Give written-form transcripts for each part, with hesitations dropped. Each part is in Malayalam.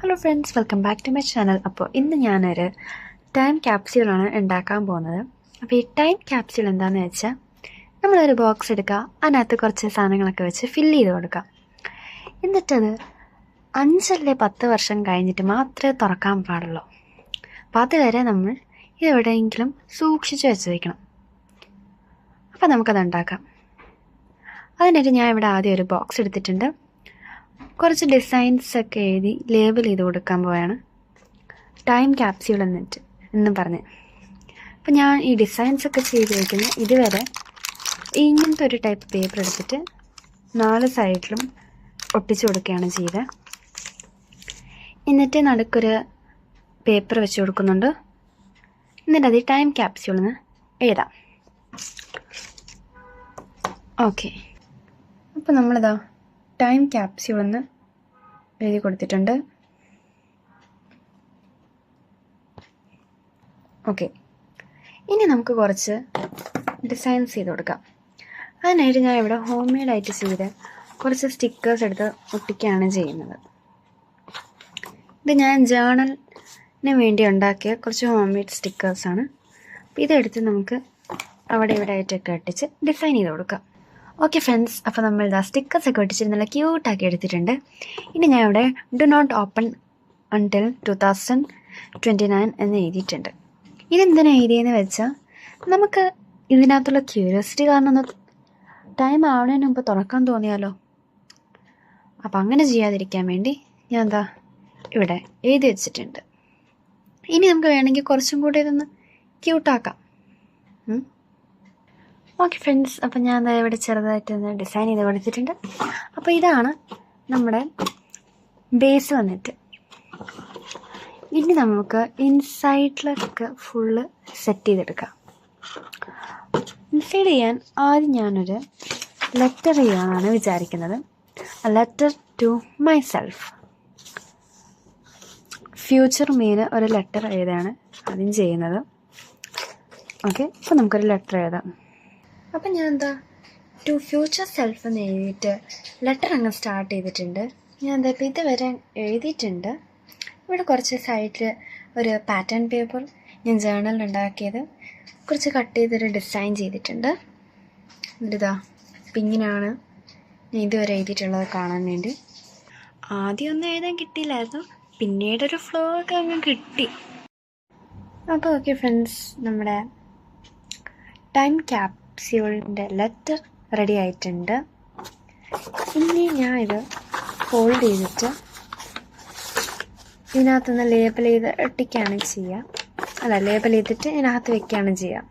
Hello friends, welcome back to my channel. അപ്പോൾ ഇന്ന് ഞാനൊരു ടൈം ക്യാപ്സ്യൂളാണ് ഉണ്ടാക്കാൻ പോകുന്നത്. അപ്പോൾ ഈ ടൈം ക്യാപ്സ്യൂൾ എന്താണെന്ന് വെച്ചാൽ, നമ്മളൊരു ബോക്സ് എടുക്കുക, അതിനകത്ത് കുറച്ച് സാധനങ്ങളൊക്കെ വെച്ച് ഫില്ല് ചെയ്ത് കൊടുക്കുക. എന്നിട്ടത് 5 അല്ലെ 10 വർഷം കഴിഞ്ഞിട്ട് മാത്രമേ തുറക്കാൻ പാടുള്ളൂ. അപ്പോൾ അതുവരെ നമ്മൾ ഇതെവിടെയെങ്കിലും സൂക്ഷിച്ച് വെച്ച് വയ്ക്കണം. അപ്പോൾ നമുക്കത് ഉണ്ടാക്കാം. അതിനായിട്ട് ഞാൻ ഇവിടെ ആദ്യം ഒരു ബോക്സ് എടുത്തിട്ടുണ്ട്. കുറച്ച് ഡിസൈൻസൊക്കെ എഴുതി ലേബൽ ചെയ്ത് കൊടുക്കാൻ പോവുകയാണ്. ടൈം ക്യാപ്സ്യൂൾ എന്നും പറഞ്ഞ്. അപ്പോൾ ഞാൻ ഈ ഡിസൈൻസൊക്കെ ചെയ്ത് വയ്ക്കുന്നത് ഇതുവരെ ഇങ്ങനത്തെ ഒരു ടൈപ്പ് പേപ്പർ എടുത്തിട്ട് 4 സൈഡിലും ഒട്ടിച്ചു കൊടുക്കുകയാണ് ചെയ്തത്. എന്നിട്ട് നടുക്കൊരു പേപ്പർ വെച്ച് കൊടുക്കുന്നുണ്ട്. എന്നിട്ട് അത് ടൈം ക്യാപ്സ്യൂൾ എന്ന് എഴുതാം. ഓക്കെ, അപ്പോൾ നമ്മളിതാ ടൈം ക്യാപ്സ്യൂൾ എന്ന് എഴുതി കൊടുത്തിട്ടുണ്ട്. ഓക്കെ, ഇനി നമുക്ക് കുറച്ച് ഡിസൈൻസ് ചെയ്ത് കൊടുക്കാം. അതിനായിട്ട് ഞാൻ ഇവിടെ ഹോം മെയ്ഡായിട്ട് ചെയ്ത് കുറച്ച് സ്റ്റിക്കേഴ്സ് എടുത്ത് ഒട്ടിക്കുകയാണ് ചെയ്യുന്നത്. ഇത് ഞാൻ ജേണലിന് വേണ്ടി ഉണ്ടാക്കിയ കുറച്ച് ഹോം മെയ്ഡ് സ്റ്റിക്കേഴ്സാണ്. അപ്പോൾ ഇതെടുത്ത് നമുക്ക് അവിടെ ഇവിടെ ആയിട്ടൊക്കെ ഒട്ടിച്ച് ഡിസൈൻ ചെയ്ത് കൊടുക്കാം. ഓക്കെ ഫ്രണ്ട്സ്, അപ്പോൾ നമ്മൾ ഇതാ സ്റ്റിക്കേഴ്സൊക്കെ ഒട്ടിച്ച് നല്ല ക്യൂട്ടാക്കി എടുത്തിട്ടുണ്ട്. ഇനി ഞാൻ ഇവിടെ ഡു നോട്ട് ഓപ്പൺ അൺടിൽ 2029 എന്ന് എഴുതിയിട്ടുണ്ട്. ഇതെന്തിനാണ് എഴുതിയെന്ന് വെച്ചാൽ, നമുക്ക് ഇതിനകത്തുള്ള ക്യൂരിയോസിറ്റി കാരണം ഒന്ന് ടൈം ആവുന്നതിന് മുമ്പ് തുറക്കാൻ തോന്നിയാലോ. അപ്പം അങ്ങനെ ചെയ്യാതിരിക്കാൻ വേണ്ടി ഞാൻ എന്താ ഇവിടെ എഴുതി വെച്ചിട്ടുണ്ട്. ഇനി നമുക്ക് വേണമെങ്കിൽ കുറച്ചും കൂടി ഇതൊന്ന് ക്യൂട്ടാക്കാം. ഓക്കെ ഫ്രണ്ട്സ്, അപ്പം ഞാൻ എന്താ ഇവിടെ ചെറുതായിട്ടൊന്ന് ഡിസൈൻ ചെയ്ത് കൊടുത്തിട്ടുണ്ട്. അപ്പോൾ ഇതാണ് നമ്മുടെ ബേസ് വന്നിട്ട്. ഇനി നമുക്ക് ഇൻസൈഡിലൊക്കെ ഫുള്ള് സെറ്റ് ചെയ്തെടുക്കാം. ഇൻസൈഡ് ചെയ്യാൻ ആദ്യം ഞാനൊരു ലെറ്റർ ചെയ്യാനാണ് വിചാരിക്കുന്നത്. Letter to myself. Future മീന് ഒരു ലെറ്റർ എഴുതാണ് ആദ്യം ചെയ്യുന്നത്. ഓക്കെ, അപ്പോൾ നമുക്കൊരു ലെറ്റർ എഴുതാം. അപ്പം ഞാൻ എന്താ ടു ഫ്യൂച്ചർ സെൽഫ് എന്ന് എഴുതിയിട്ട് ലെറ്റർ അങ്ങ് സ്റ്റാർട്ട് ചെയ്തിട്ടുണ്ട്. ഞാൻ എന്താ ഇപ്പോൾ ഇതുവരെ എഴുതിയിട്ടുണ്ട്. ഇവിടെ കുറച്ച് സൈഡിൽ ഒരു പാറ്റേൺ പേപ്പർ ഞാൻ ജേണലിൽ ഉണ്ടാക്കിയത് കുറച്ച് കട്ട് ചെയ്തൊരു ഡിസൈൻ ചെയ്തിട്ടുണ്ട്. എന്നിട്ടിതാ ഇങ്ങനെയാണ് ഞാൻ ഇതുവരെ എഴുതിയിട്ടുള്ളത് കാണാൻ വേണ്ടി. ആദ്യമൊന്നും എഴുതാൻ കിട്ടിയില്ലായിരുന്നു, പിന്നീടൊരു ഫ്ലോ ഒക്കെ അങ്ങ് കിട്ടി. അപ്പോൾ ഓക്കെ ഫ്രണ്ട്സ്, നമ്മുടെ ടൈം ക്യാപ്സ്യൂളിൻ്റെ ലെറ്റർ റെഡി ആയിട്ടുണ്ട്. ഇനി ഞാൻ ഇത് ഫോൾഡ് ചെയ്തിട്ട് ഇതിനകത്തുനിന്ന് ലേബൽ ചെയ്ത് ഒട്ടിക്കുകയാണ് ചെയ്യുക. ലേബൽ ചെയ്തിട്ട് ഇതിനകത്ത് വെക്കുകയാണ് ചെയ്യുക.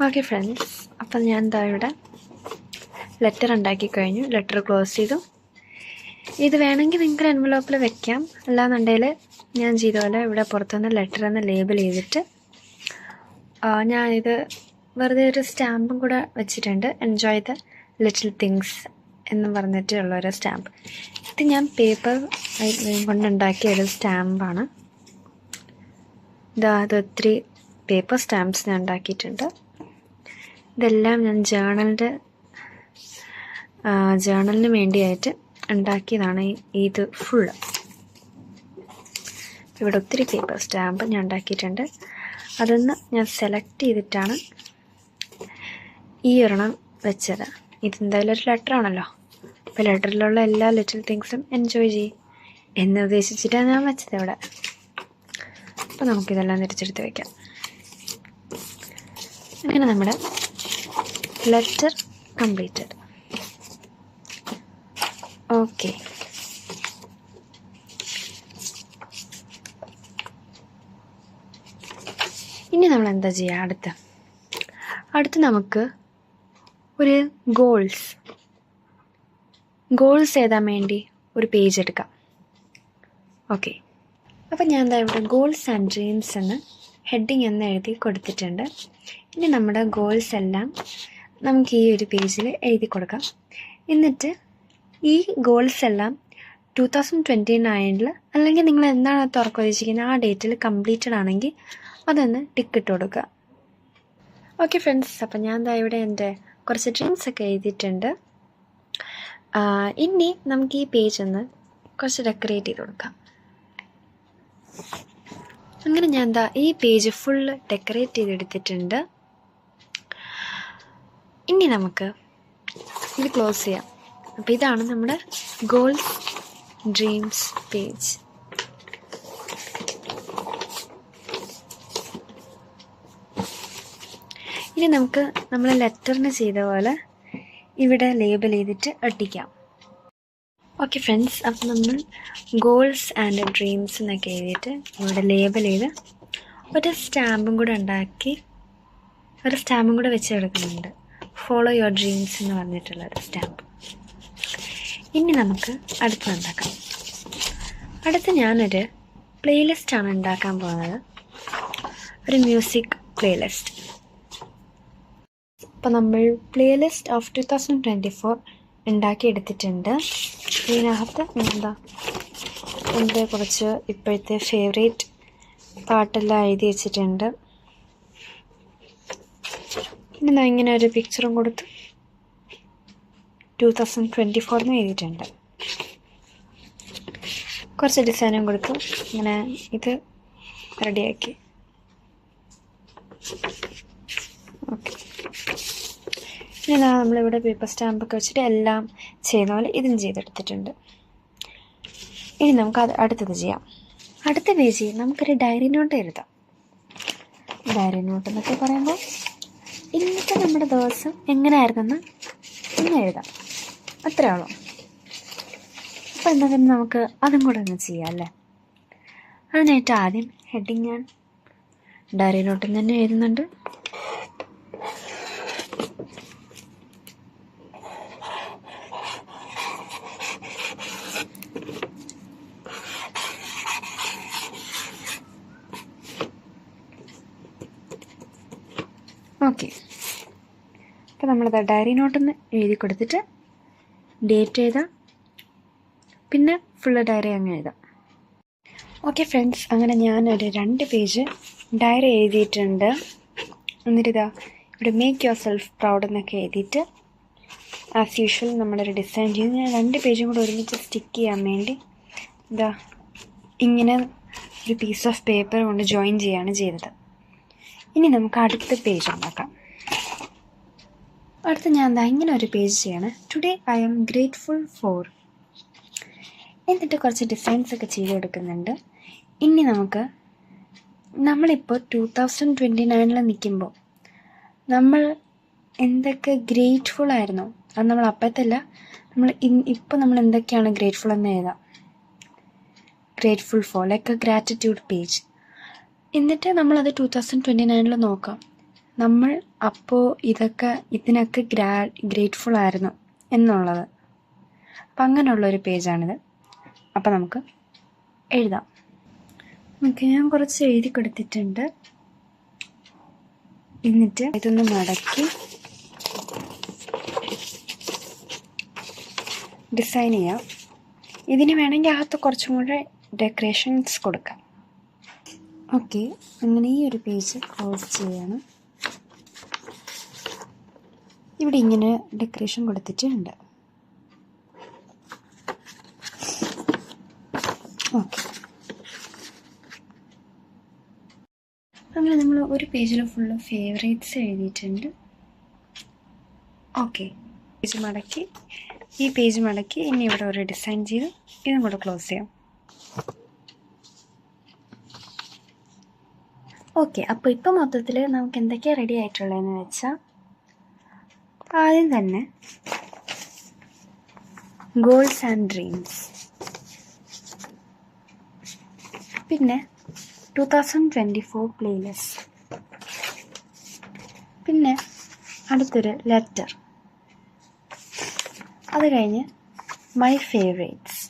ഓക്കെ ഫ്രണ്ട്സ്, അപ്പം ഞാൻ എന്താ ഇവിടെ ലെറ്റർ ഉണ്ടാക്കി കഴിഞ്ഞു. ലെറ്റർ ക്ലോസ് ചെയ്തു. ഇത് വേണമെങ്കിൽ നിങ്ങൾക്ക് എൻവലപ്പിൽ വെക്കാം, അല്ലാന്നുണ്ടെങ്കിൽ ഞാൻ ചെയ്ത പോലെ ഇവിടെ പുറത്തുനിന്ന് ലെറ്റർ എന്ന് ലേബൽ ചെയ്തിട്ട് ഞാനിത് വെറുതെ ഒരു സ്റ്റാമ്പും കൂടെ വെച്ചിട്ടുണ്ട്. എൻജോയ് ദ ലിറ്റിൽ തിങ്സ് എന്ന് പറഞ്ഞിട്ടുള്ളൊരു സ്റ്റാമ്പ്. ഇത് ഞാൻ പേപ്പർ കൊണ്ടുണ്ടാക്കിയ ഒരു സ്റ്റാമ്പാണ്. അത് ഒത്തിരി പേപ്പർ സ്റ്റാമ്പ്സ് ഞാൻ ഉണ്ടാക്കിയിട്ടുണ്ട്. ഇതെല്ലാം ഞാൻ ജേണലിന് വേണ്ടിയായിട്ട് ഉണ്ടാക്കിയതാണ്. ഇത് ഫുള്ള് ഇവിടെ ഒത്തിരി പേപ്പർ സ്റ്റാമ്പ് ഞാൻ ഉണ്ടാക്കിയിട്ടുണ്ട്. അതൊന്ന് ഞാൻ സെലക്ട് ചെയ്തിട്ടാണ് ഈ ഒരെണ്ണം വെച്ചത്. ഇതെന്തായാലും ഒരു ലെറ്ററാണല്ലോ, അപ്പോൾ ലെറ്ററിലുള്ള എല്ലാ ലിറ്റിൽ തിങ്സും എൻജോയ് ചെയ്യും എന്ന് ഉദ്ദേശിച്ചിട്ടാണ് ഞാൻ വെച്ചത് ഇവിടെ. അപ്പോൾ നമുക്കിതെല്ലാം തിരിച്ചെടുത്ത് വയ്ക്കാം. അങ്ങനെ നമ്മുടെ ലെറ്റർ കംപ്ലീറ്റഡ്. ഓക്കെ, ഇനി നമ്മൾ എന്താ ചെയ്യുക? അടുത്ത് നമുക്ക് ഒരു ഗോൾസ് എഴുതാൻ വേണ്ടി ഒരു പേജ് എടുക്കാം. ഓക്കെ, അപ്പം ഞാൻ എന്താ ഇവിടെ ഗോൾസ് ആൻഡ് ഡ്രീംസ് എന്ന് ഹെഡിങ് എന്ന് എഴുതി കൊടുത്തിട്ടുണ്ട്. ഇനി നമ്മുടെ ഗോൾസ് എല്ലാം നമുക്ക് ഈ ഒരു പേജിൽ എഴുതി കൊടുക്കാം. എന്നിട്ട് ഈ ഗോൾസ് എല്ലാം 2029 അല്ലെങ്കിൽ നിങ്ങൾ എന്താണ് തുറക്കുക ഉദ്ദേശിക്കുന്നത് ആ ഡേറ്റിൽ കംപ്ലീറ്റഡ് ആണെങ്കിൽ അതൊന്ന് ടിക്ക് ഇട്ട് കൊടുക്കുക. ഓക്കെ ഫ്രണ്ട്സ്, അപ്പം ഞാൻ എന്താ ഇവിടെ എൻ്റെ കുറച്ച് ഡ്രീംസൊക്കെ എഴുതിയിട്ടുണ്ട്. ഇനി നമുക്ക് ഈ പേജ് ഒന്ന് കുറച്ച് ഡെക്കറേറ്റ് ചെയ്ത് കൊടുക്കാം. അങ്ങനെ ഞാൻ എന്താ ഈ പേജ് ഫുള്ള് ഡെക്കറേറ്റ് ചെയ്തെടുത്തിട്ടുണ്ട്. ഇനി നമുക്ക് ഇത് ക്ലോസ് ചെയ്യാം. അപ്പോൾ ഇതാണ് നമ്മുടെ ഗോൾസ് ഡ്രീംസ് പേജ്. ഇനി നമുക്ക് നമ്മൾ ലെറ്ററിന് ചെയ്ത പോലെ ഇവിടെ ലേബൽ ചെയ്തിട്ട് ഒട്ടിക്കാം. ഓക്കെ ഫ്രണ്ട്സ്, അപ്പം നമ്മൾ ഗോൾസ് ആൻഡ് ഡ്രീംസ് എന്നൊക്കെ എഴുതിയിട്ട് ഇവിടെ ലേബൽ ചെയ്ത് ഒരു സ്റ്റാമ്പും കൂടെ ഉണ്ടാക്കി ഒരു സ്റ്റാമ്പും കൂടെ വെച്ച് കിടക്കുന്നുണ്ട്. ഫോളോ യുവർ ഡ്രീംസ് എന്ന് പറഞ്ഞിട്ടുള്ളൊരു സ്റ്റാമ്പ്. ഇനി നമുക്ക് അടുത്തുണ്ടാക്കാം. അടുത്ത് ഞാനൊരു പ്ലേലിസ്റ്റാണ് ഉണ്ടാക്കാൻ പോകുന്നത്, ഒരു മ്യൂസിക് പ്ലേലിസ്റ്റ്. അപ്പോൾ നമ്മൾ പ്ലേലിസ്റ്റ് ഓഫ് 2024 ഉണ്ടാക്കിയെടുത്തിട്ടുണ്ട്. ഇതിനകത്ത് എൻ്റെ കുറച്ച് ഇപ്പോഴത്തെ ഫേവറേറ്റ് പാട്ടെല്ലാം എഴുതി വെച്ചിട്ടുണ്ട്. പിന്നെ ഞാൻ ഇങ്ങനെ ഒരു പിക്ചറും കൊടുത്ത് 2024 എഴുതിയിട്ടുണ്ട്. കുറച്ച് ഡിസൈനും കൊടുത്തു. ഇങ്ങനെ ഇത് റെഡിയാക്കി. ഓക്കെ, ഇനി നമ്മളിവിടെ പേപ്പർ സ്റ്റാമ്പൊക്കെ വെച്ചിട്ട് എല്ലാം ചെയ്യുന്ന പോലെ ഇതും ചെയ്തെടുത്തിട്ടുണ്ട്. ഇനി നമുക്ക് അടുത്തത് ചെയ്യാം. അടുത്ത പേജിൽ നമുക്കൊരു ഡയറി നോട്ട് എഴുതാം. ഡയറി നോട്ട് എന്നൊക്കെ പറയുമ്പോൾ ഇന്നത്തെ നമ്മുടെ ദിവസം എങ്ങനെയായിരുന്നെന്ന് ഇന്ന് എഴുതാം, അത്രേ ഉള്ളൂ. അപ്പോൾ എന്നാൽ തന്നെ നമുക്ക് അതും കൂടെ ഒന്ന് ചെയ്യാം അല്ലേ. അതിനായിട്ട് ആദ്യം ഹെഡിങ് ഞാൻ ഡയറി നോട്ടിൽ തന്നെ എഴുതുന്നുണ്ട്. ഓക്കെ, അപ്പോൾ നമ്മളത് ഡയറി നോട്ടൊന്ന് എഴുതി കൊടുത്തിട്ട് ഡേറ്റ് എഴുതാം, പിന്നെ ഫുള്ള് ഡയറി അങ്ങ് എഴുതാം. ഓക്കെ ഫ്രണ്ട്സ്, അങ്ങനെ ഞാനൊരു 2 പേജ് ഡയറി എഴുതിയിട്ടുണ്ട്. എന്നിട്ടിതാ ഇവിടെ മേക്ക് യുവർ സെൽഫ് പ്രൗഡ് എന്നൊക്കെ എഴുതിയിട്ട് ആസ് യൂഷ്വൽ നമ്മളൊരു ഡിസൈൻ ചെയ്ത് ഞാൻ 2 പേജും കൂടെ ഒരുമിച്ച് സ്റ്റിക്ക് ചെയ്യാൻ വേണ്ടി ഇതാ ഇങ്ങനെ ഒരു പീസ് ഓഫ് പേപ്പർ കൊണ്ട് ജോയിൻ ചെയ്യുകയാണ് ചെയ്തത്. ഇനി നമുക്ക് അടുത്ത പേജ് ഉണ്ടാക്കാം. അടുത്ത് ഞാൻ എന്താ ഇങ്ങനെ ഒരു പേജ് ചെയ്യണം. Today I am grateful for, എന്നിട്ട് കുറച്ച് ഡിസൈൻസ് ഒക്കെ ചെയ്ത് കൊടുക്കുന്നുണ്ട്. ഇനി നമ്മളിപ്പോൾ 2029 നിൽക്കുമ്പോൾ നമ്മൾ എന്തൊക്കെ ഗ്രേറ്റ്ഫുൾ ആയിരുന്നോ അത് നമ്മൾ അപ്പോഴത്തല്ല, ഇപ്പോൾ നമ്മൾ എന്തൊക്കെയാണ് ഗ്രേറ്റ്ഫുൾ എന്ന് എഴുതാം. Grateful for like A gratitude page. എന്നിട്ട് നമ്മളത് 2029 നോക്കാം, നമ്മൾ അപ്പോൾ ഇതിനൊക്കെ ഗ്രേറ്റ്ഫുൾ ആയിരുന്നു എന്നുള്ളത്. അപ്പം അങ്ങനെയുള്ളൊരു പേജാണിത്. അപ്പം നമുക്ക് എഴുതാം. ഓക്കെ, ഞാൻ കുറച്ച് എഴുതി കൊടുത്തിട്ടുണ്ട്. എന്നിട്ട് ഇതൊന്ന് മടക്കി ഡിസൈൻ ചെയ്യാം. ഇതിന് വേണമെങ്കിൽ അകത്ത് കുറച്ചും കൂടെ ഡെക്കറേഷൻസ് കൊടുക്കാം. ഓക്കെ, അങ്ങനെ ഈ ഒരു പേജ് ക്ലോസ് ചെയ്യണം. ഇവിടെ ഇങ്ങനെ ഡെക്കറേഷൻ കൊടുത്തിട്ടുണ്ട്. ഓക്കെ, അങ്ങനെ നമ്മൾ ഒരു പേജിൽ ഫുള്ള് ഫേവറേറ്റ്സ് എഴുതിയിട്ടുണ്ട്. ഓക്കെ, ഈ പേജ് മടക്കി ഇനി ഇവിടെ ഒരു ഡിസൈൻ ചെയ്ത് ഇതും കൂടെ ക്ലോസ് ചെയ്യാം. ഓക്കെ, അപ്പോൾ ഇപ്പോൾ മൊത്തത്തിൽ നമുക്ക് എന്തൊക്കെയാണ് റെഡി ആയിട്ടുള്ളതെന്ന് വെച്ചാൽ, ആദ്യം തന്നെ ഗോൾസ് ആൻഡ് ഡ്രീംസ്, പിന്നെ 2024 പ്ലേലിസ്റ്റ്, പിന്നെ അടുത്തൊരു ലെറ്റർ, അത് കഴിഞ്ഞ് മൈ ഫേവറേറ്റ്സ്,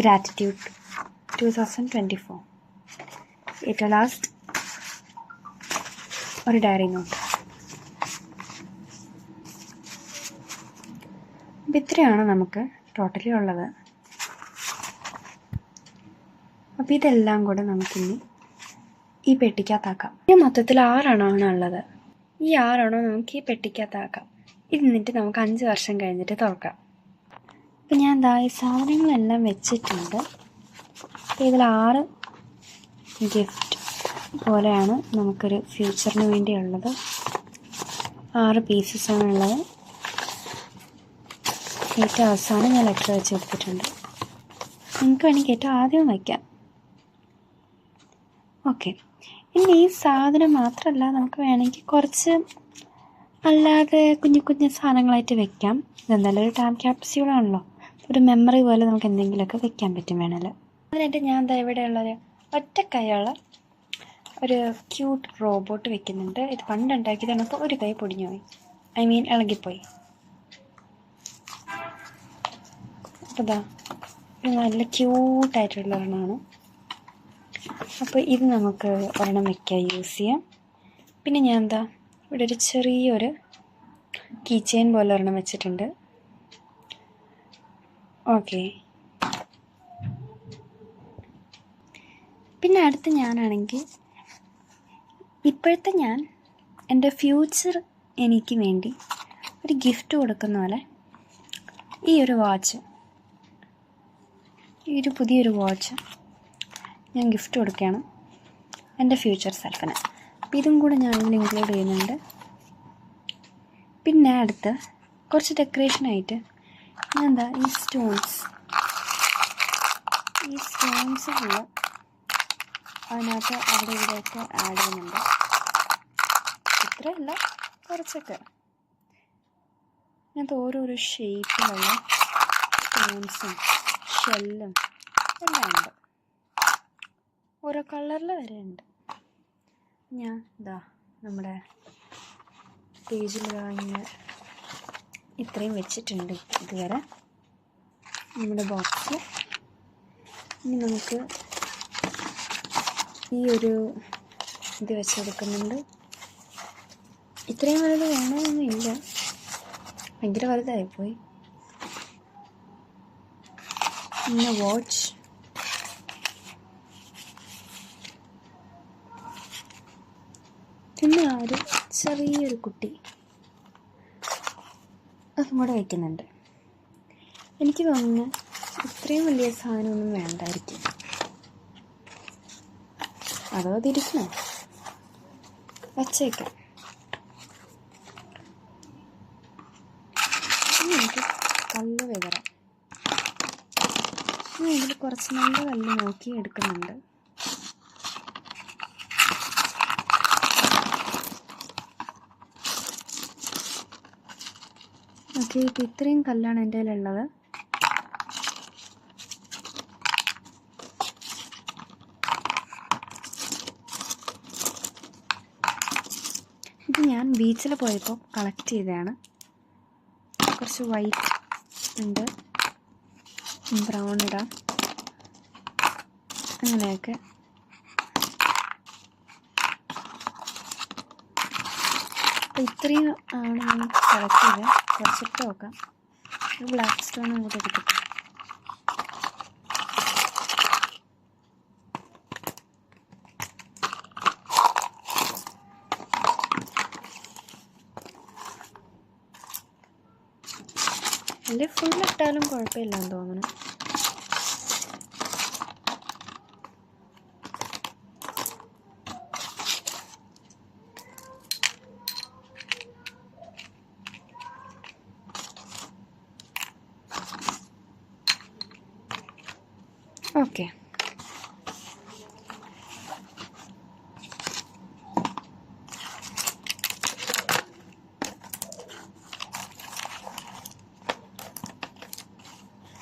ഗ്രാറ്റിറ്റ്യൂഡ് 2024, ഏറ്റവും ലാസ്റ്റ് ഒരു ഡയറി നോട്ട്. അപ്പം ഇത്രയാണ് നമുക്ക് ടോട്ടലി ഉള്ളത്. അപ്പം ഇതെല്ലാം കൂടെ നമുക്കിനി ഈ പെട്ടിക്കകത്താക്കാം. ഇനി മൊത്തത്തിൽ 6 എണ്ണമാണ് ഉള്ളത്. ഈ 6 എണ്ണം നമുക്ക് ഈ പെട്ടിക്കകത്താക്കാം. എന്നിട്ട് നമുക്ക് 5 വർഷം കഴിഞ്ഞിട്ട് തുറക്കാം. അപ്പം ഞാൻ എന്താ ഈ സാധനങ്ങളെല്ലാം വെച്ചിട്ടുണ്ട്. ഇതിൽ 6 ഗിഫ്റ്റ് പോലെയാണ് നമുക്കൊരു ഫ്യൂച്ചറിന് വേണ്ടിയുള്ളത്. 6 പീസസാണ് ഉള്ളത്. ഏറ്റവും അവസാനം ഞാൻ ലെറ്റർ വെച്ച് കൊടുത്തിട്ടുണ്ട്. നിങ്ങൾക്ക് വേണമെങ്കിൽ ഏറ്റവും ആദ്യം വയ്ക്കാം. ഓക്കെ, ഇനി ഈ സാധനം മാത്രമല്ല, നമുക്ക് വേണമെങ്കിൽ കുറച്ച് അല്ലാതെ കുഞ്ഞു കുഞ്ഞു സാധനങ്ങളായിട്ട് വെക്കാം. ഇതെന്തായാലും ഒരു ടൈം ക്യാപ്സ്യൂളാണല്ലോ, ഒരു മെമ്മറി പോലെ നമുക്ക് എന്തെങ്കിലുമൊക്കെ വെക്കാൻ പറ്റും വേണമല്ലോ. അതിനായിട്ട് ഞാൻ എന്താ ഇവിടെയുള്ളൊരു ഒറ്റക്കൈയുള്ള ഒരു ക്യൂട്ട് റോബോട്ട് വെക്കുന്നുണ്ട്. ഇത് പണ്ടുണ്ടാക്കിയതാണ്. അപ്പോൾ ഒരു കൈ പൊടിഞ്ഞു പോയി, ഇളകിപ്പോയി. അപ്പോൾ ഇതാ ഇത് നല്ല ക്യൂട്ടായിട്ടുള്ള ഒരെണ്ണമാണ്. അപ്പോൾ ഇത് നമുക്ക് ഒരെണ്ണം വയ്ക്കാം, യൂസ് ചെയ്യാം. പിന്നെ ഞാൻ എന്താ ഇവിടെ ഒരു ചെറിയൊരു കീ ചെയിൻ പോലെ ഒരെണ്ണം വെച്ചിട്ടുണ്ട്. ഓക്കെ, പിന്നെ അടുത്ത് ഞാനാണെങ്കിൽ ഇപ്പോഴത്തെ ഞാൻ എൻ്റെ ഫ്യൂച്ചർ എനിക്ക് വേണ്ടി ഒരു ഗിഫ്റ്റ് കൊടുക്കുന്ന പോലെ ഈ ഒരു വാച്ച്, ഈ ഒരു പുതിയൊരു വാച്ച് ഞാൻ ഗിഫ്റ്റ് കൊടുക്കുകയാണ് എൻ്റെ ഫ്യൂച്ചർ സെൽഫിന്. അപ്പോൾ ഇതും കൂടെ ഞാൻ ഇതിൽ ഇൻക്ലൂഡ് ചെയ്യുന്നുണ്ട്. പിന്നെ അടുത്ത് കുറച്ച് ഡെക്കറേഷനായിട്ട് ഞാൻ എന്താ ഈ സ്റ്റോൺസ് ഫുള്ള് അതിനകത്ത് അവിടെ ഇവിടെയൊക്കെ ആഡ് ചെയ്യുന്നുണ്ട്. ഇത്രയല്ല, കുറച്ചൊക്കെ അതിനകത്ത് ഓരോരോ ഷേപ്പിലുള്ള സ്റ്റോൺസും ഷെല്ലും എല്ലാം ഉണ്ട്. ഓരോ കളറിൽ വരെ ഉണ്ട്. ഞാൻ ഇതാ നമ്മുടെ പേജിൽ ഇങ്ങനെ ഇത്രയും വെച്ചിട്ടുണ്ട് ഇതുവരെ നമ്മുടെ ബോക്സിൽ. ഇനി നമുക്ക് ഈ ഒരു ഇത് വെച്ച് കൊടുക്കുന്നുണ്ട്. ഇത്രയും വലുത് വേണമെന്നൊന്നും ഇല്ല, ഭയങ്കര വലുതായിപ്പോയി. പിന്നെ വാച്ച്, പിന്നെ ആ ഒരു ചെറിയൊരു കുട്ടി അതും കൂടെ വയ്ക്കുന്നുണ്ട്. എനിക്ക് തോന്നുന്നു ഇത്രയും വലിയ സാധനമൊന്നും വേണ്ടായിരിക്കും. അതോ തിരിക്കണോ, വച്ചേക്കാം. എനിക്ക് കല്ല് വിതറാം. ഞാൻ ഇതിൽ കുറച്ച് നല്ല കല്ല് നോക്കി എടുക്കുന്നുണ്ട്. ഓക്കെ, ഇപ്പം ഇത്രയും കല്ലാണ് എൻ്റെ കയ്യിലുള്ളത്. ഇത് ഞാൻ ബീച്ചിൽ പോയപ്പോൾ കളക്ട് ചെയ്തതാണ്. കുറച്ച് വൈറ്റ് ഉണ്ട്, ബ്രൗൺ ഇടാം, അങ്ങനെയൊക്കെ. അപ്പോൾ ഇത്രയും ആണ് ഞാൻ കളക്ട് ചെയ്തത്. കുറച്ചിട്ട് നോക്കാം, ഒരു ബ്ലാക്ക് സ്റ്റോൺ കൂടെ എടുക്കട്ടെ. അല്ലെ ഫുള്ളിട്ടാലും കുഴപ്പമില്ലെന്ന് തോന്നുന്നു. ഓക്കെ,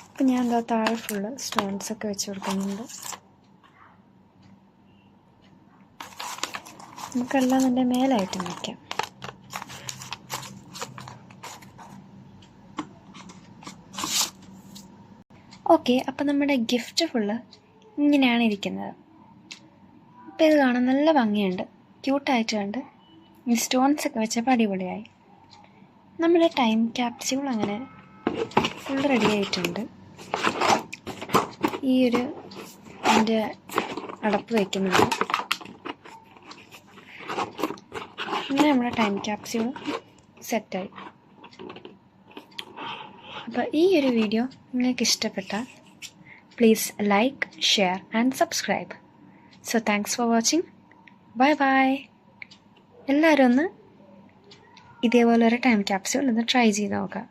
അപ്പം ഞാൻ എന്താ താഴെ ഫുള്ള് സ്റ്റോൺസൊക്കെ വെച്ച് കൊടുക്കുന്നുണ്ട്. നമുക്കെല്ലാം അതിൻ്റെ മേലായിട്ടും വയ്ക്കാം. ഓക്കെ, അപ്പം നമ്മുടെ ഗിഫ്റ്റ് ഫുള്ള് ഇങ്ങനെയാണ് ഇരിക്കുന്നത്. അപ്പോൾ ഇത് കാണാൻ നല്ല ഭംഗിയുണ്ട്, ക്യൂട്ടായിട്ടുണ്ട്. ഈ സ്റ്റോൺസൊക്കെ വെച്ചപ്പോൾ അടിപൊളിയായി. നമ്മുടെ ടൈം ക്യാപ്സ്യൂൾ അങ്ങനെ ഫുൾ റെഡി ആയിട്ടുണ്ട്. ഈ ഒരു അതിൻ്റെ അടപ്പ് വയ്ക്കുന്നുണ്ട്. അങ്ങനെ നമ്മുടെ ടൈം ക്യാപ്സ്യൂൾ സെറ്റായി. അപ്പോൾ ഈ ഒരു വീഡിയോ നിങ്ങൾക്ക് ഇഷ്ടപ്പെട്ടാൽ please like, share and subscribe. So thanks for watching. Bye bye. എല്ലാവരും ഒന്ന് ഇതേപോലെ ഒരു ടൈം ക്യാപ്സ്യൂൾ ഒന്ന് ട്രൈ ചെയ്ത് നോക്കാം.